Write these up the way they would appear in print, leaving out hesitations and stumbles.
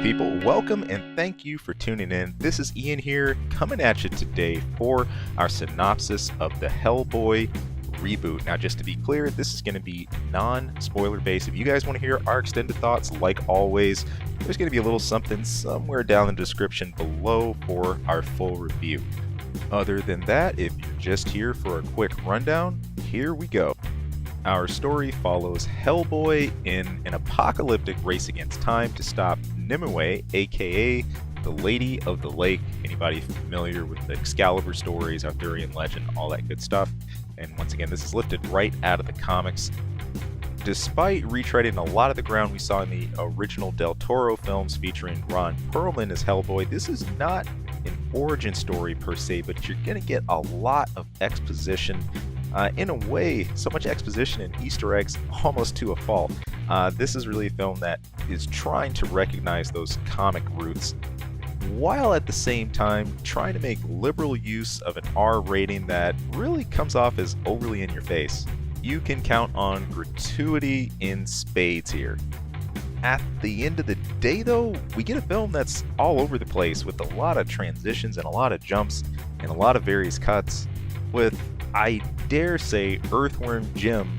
people, welcome and thank you for tuning in. This is Ian here, coming at you today for our synopsis of the Hellboy reboot. Now, just to be clear, this is going to be non-spoiler based. If you guys want to hear our extended thoughts, like always, there's going to be a little something somewhere down in the description below for our full review. Other than that, if you're just here for a quick rundown, here we go. Our story follows Hellboy in an apocalyptic race against time to stop Nimue, aka the Lady of the Lake. Anybody familiar with the Excalibur stories, Arthurian legend, all that good stuff. And once again, this is lifted right out of the comics. Despite retreading a lot of the ground we saw in the original Del Toro films featuring Ron Perlman as Hellboy, this is not an origin story per se, but you're going to get a lot of exposition. In a way, so much exposition and Easter eggs almost to a fault. This is really a film that is trying to recognize those comic roots, while at the same time trying to make liberal use of an R rating that really comes off as overly in your face. You can count on gratuity in spades here. At the end of the day, though, we get a film that's all over the place with a lot of transitions and a lot of jumps and a lot of various cuts with, I dare say, Earthworm Jim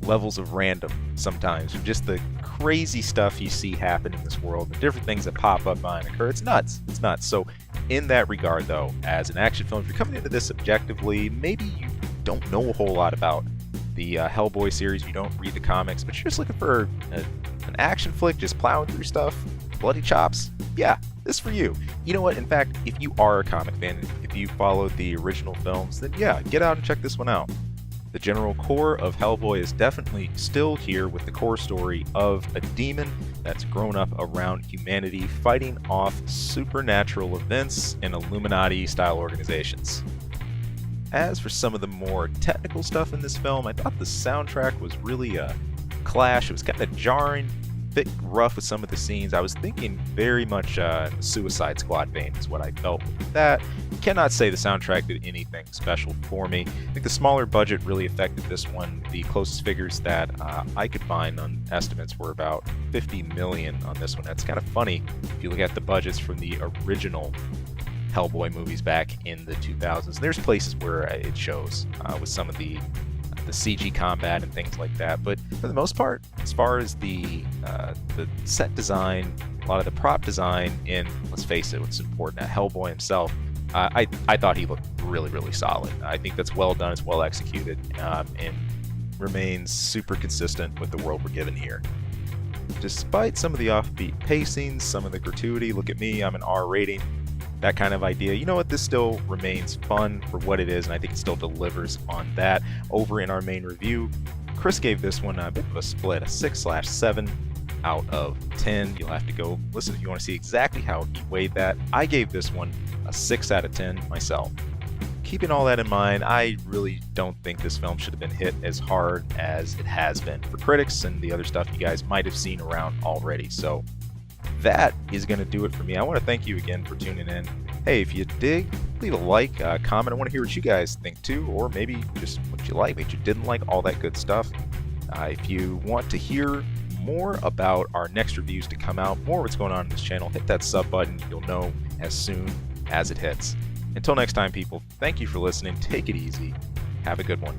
levels of random sometimes, from just the crazy stuff you see happen in this world, the different things that pop up and occur. It's nuts. It's nuts. So in that regard, though, as an action film, if you're coming into this objectively, maybe you don't know a whole lot about the Hellboy series, you don't read the comics, but you're just looking for an action flick, just plowing through stuff, bloody chops, yeah, this is for you. You know what? In fact, if you are a comic fan, if you followed the original films, then yeah, get out and check this one out. The general core of Hellboy is definitely still here with the core story of a demon that's grown up around humanity fighting off supernatural events and Illuminati-style organizations. As for some of the more technical stuff in this film, I thought the soundtrack was really a clash. It was kind of jarring, bit rough with some of the scenes. I was thinking very much Suicide Squad vein is what I felt with that. Cannot say the soundtrack did anything special for me. I think the smaller budget really affected this one. The closest figures that I could find on estimates were about $50 million on this one. That's kind of funny if you look at the budgets from the original Hellboy movies back in the 2000s. There's places where it shows with some of the CG combat and things like that, but for the most part, as far as the set design, a lot of the prop design, and let's face it, what's important, Hellboy himself, I thought he looked really, really solid. I think that's well done, it's well executed, and remains super consistent with the world we're given here. Despite some of the offbeat pacing, some of the gratuity, look at me, I'm an R rating, that kind of idea, you know what, this still remains fun for what it is, and I think it still delivers on that. Over in our main review, Chris gave this one a bit of a split, a 6/7 out of 10. You'll have to go listen if you want to see exactly how he weighed that. I gave this one a 6 out of 10 myself. Keeping all that in mind, I really don't think this film should have been hit as hard as it has been for critics and the other stuff you guys might have seen around already. So that is going to do it for me. I want to thank you again for tuning in. Hey, if you dig, leave a like, comment. I want to hear what you guys think too, or maybe just what you like, what you didn't like, all that good stuff. If you want to hear more about our next reviews to come out, more what's going on in this channel, hit that sub button. You'll know as soon as it hits. Until next time, people, thank you for listening. Take it easy. Have a good one.